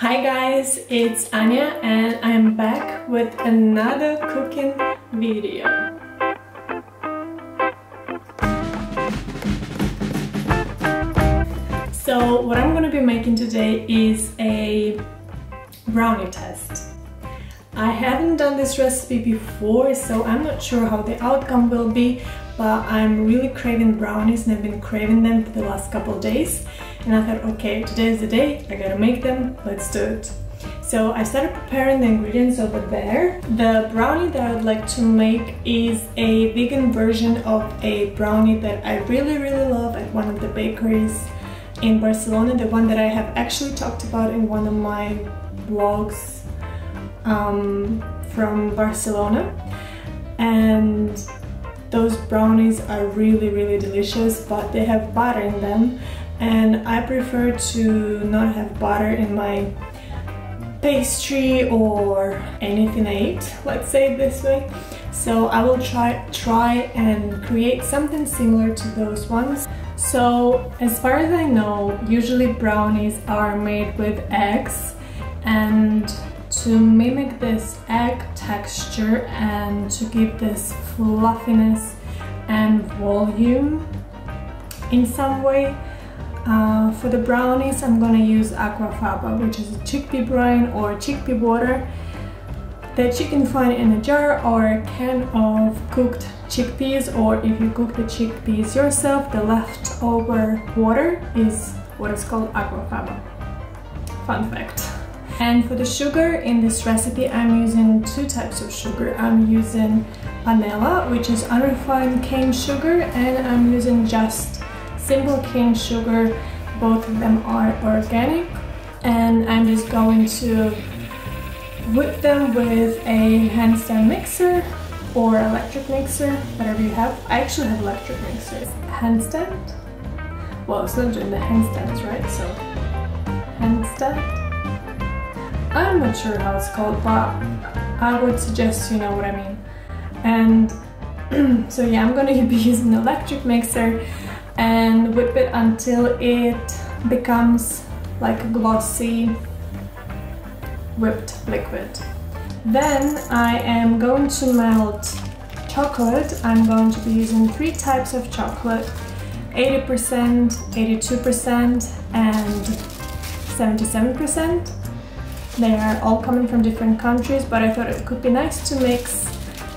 Hi guys, it's Anya and I'm back with another cooking video. So what I'm gonna be making today is a brownie test. I haven't done this recipe before, so I'm not sure how the outcome will be, but I'm really craving brownies and I've been craving them for the last couple of days. And I thought, okay, today is the day, I gotta make them, let's do it. So I started preparing the ingredients over there. The brownie that I would like to make is a vegan version of a brownie that I really love at one of the bakeries in Barcelona, the one that I have actually talked about in one of my vlogs from Barcelona. And those brownies are really delicious, but they have butter in them, and I prefer to not have butter in my pastry or anything I eat, let's say it this way. So I will try and create something similar to those ones. So as far as I know, usually brownies are made with eggs, and to mimic this egg texture and to give this fluffiness and volume in some way, for the brownies I'm gonna use aquafaba, which is a chickpea brine or chickpea water that you can find in a jar or a can of cooked chickpeas, or if you cook the chickpeas yourself, the leftover water is what is called aquafaba. Fun fact. And for the sugar in this recipe, I'm using two types of sugar. I'm using panela, which is unrefined cane sugar, and I'm using just simple cane sugar. Both of them are organic, and I'm just going to whip them with a handstand mixer or electric mixer, whatever you have. I actually have electric mixers. Handstand? Well, it's not doing the handstands, right? So handstand. I'm not sure how it's called, but I would suggest you know what I mean. And so yeah, I'm gonna be using an electric mixer and whip it until it becomes like a glossy whipped liquid. Then I am going to melt chocolate. I'm going to be using three types of chocolate: 80%, 82%, and 77%. They are all coming from different countries, but I thought it could be nice to mix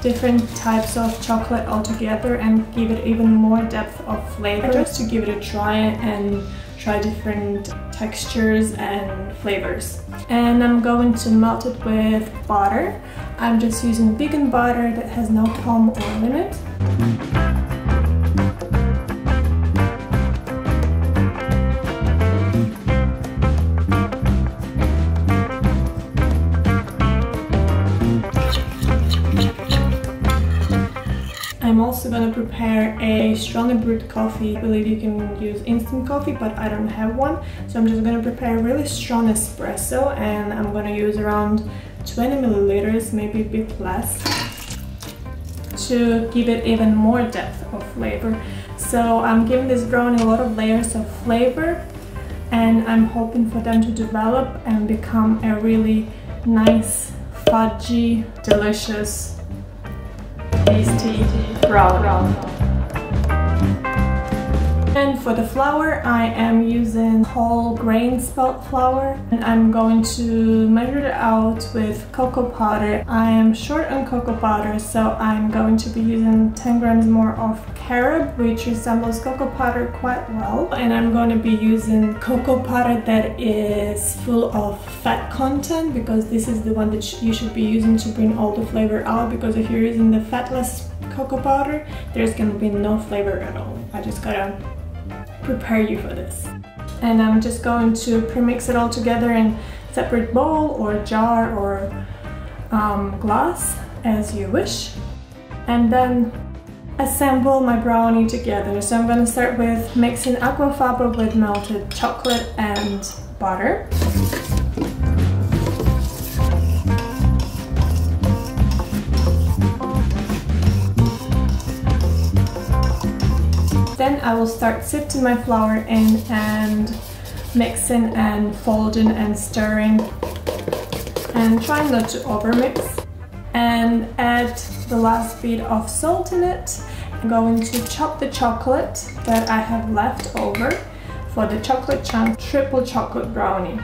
different types of chocolate all together and give it even more depth of flavor, just to give it a try and try different textures and flavors. And I'm going to melt it with butter. I'm just using vegan butter that has no palm oil in it. I'm also going to prepare a strongly brewed coffee. I believe you can use instant coffee, but I don't have one. So I'm just going to prepare a really strong espresso, and I'm going to use around 20 milliliters, maybe a bit less, to give it even more depth of flavor. So I'm giving this brownie a lot of layers of flavor, and I'm hoping for them to develop and become a really nice, fudgy, delicious, tasty brownie. And for the flour, I am using whole grain spelt flour, and I'm going to measure it out with cocoa powder. I am short on cocoa powder, so I'm going to be using 10 grams more of carob, which resembles cocoa powder quite well. And I'm going to be using cocoa powder that is full of fat content, because this is the one that you should be using to bring all the flavor out, because if you're using the fatless cocoa powder, there's going to be no flavor at all. I just gotta prepare you for this. And I'm just going to pre-mix it all together in separate bowl or jar or glass, as you wish, and then assemble my brownie together. So I'm going to start with mixing aquafaba with melted chocolate and butter. Then I will start sifting my flour in and mixing and folding and stirring and trying not to overmix. And add the last bit of salt in it. I'm going to chop the chocolate that I have left over for the chocolate chunk triple chocolate brownie.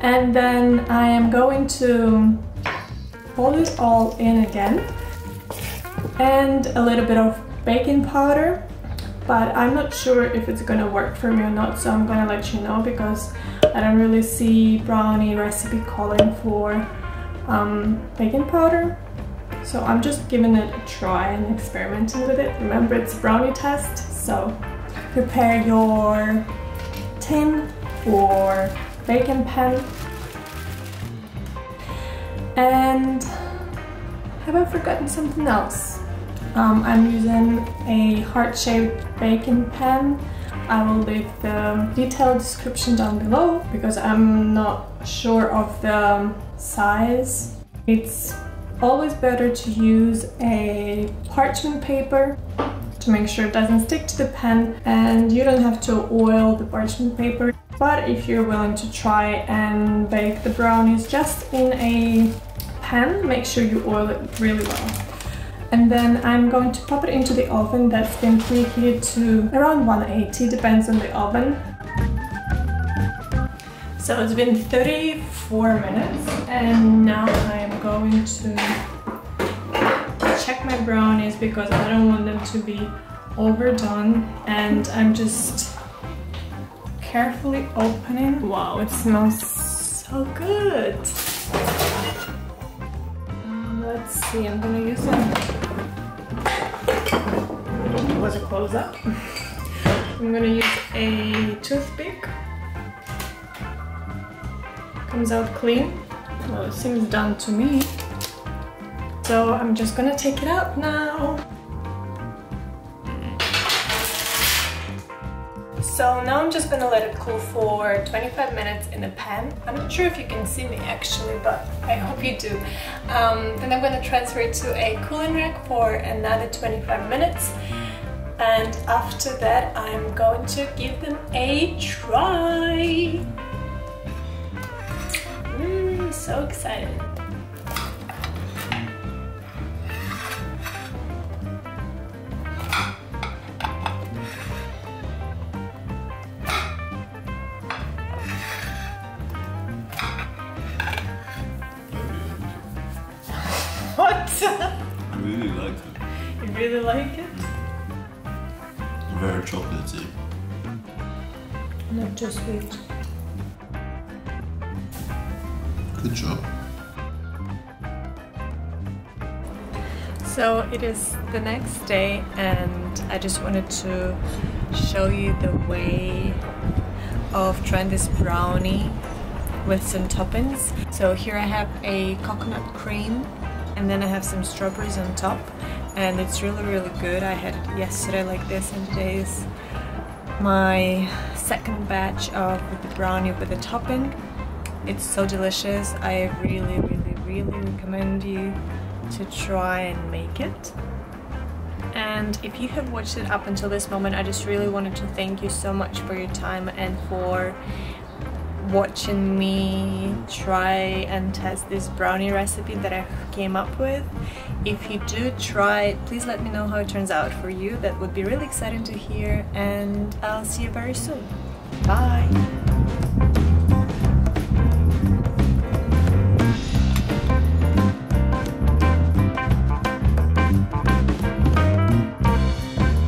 And then I am going to fold it all in again. And a little bit of baking powder, but I'm not sure if it's gonna work for me or not, so I'm gonna let you know because I don't really see brownie recipe calling for baking powder. So I'm just giving it a try and experimenting with it. Remember, it's a brownie test, so prepare your tin or baking pan. And have I forgotten something else? I'm using a heart-shaped baking pan. I will leave the detailed description down below because I'm not sure of the size. It's always better to use a parchment paper to make sure it doesn't stick to the pan, and you don't have to oil the parchment paper. But if you're willing to try and bake the brownies just in a pan, make sure you oil it really well. And then I'm going to pop it into the oven that's been preheated to around 180, depends on the oven. So it's been 34 minutes and now I am going to check my brownies because I don't want them to be overdone, and I'm just carefully opening. Wow, it smells so good. Let's see, I'm gonna use it was a close up. I'm gonna use a toothpick. Comes out clean. Well, it seems done to me. So I'm just gonna take it out now. So now I'm just gonna let it cool for 25 minutes in a pan. I'm not sure if you can see me actually, but I hope you do. Then I'm gonna transfer it to a cooling rack for another 25 minutes. And after that, I'm going to give them a try. So excited. What? I really like it. You really like it? Very chocolatey. Not too sweet. Good job. So it is the next day and I just wanted to show you the way of trying this brownie with some toppings. So here I have a coconut cream and then I have some strawberries on top, and it's really good. I had it yesterday like this, and today is my second batch of the brownie with the topping. It's so delicious. I really recommend you to try and make it. And if you have watched it up until this moment, I just really wanted to thank you so much for your time and for watching me try and test this brownie recipe that I came up with. If you do try it, please let me know how it turns out for you. That would be really exciting to hear, and I'll see you very soon. Bye!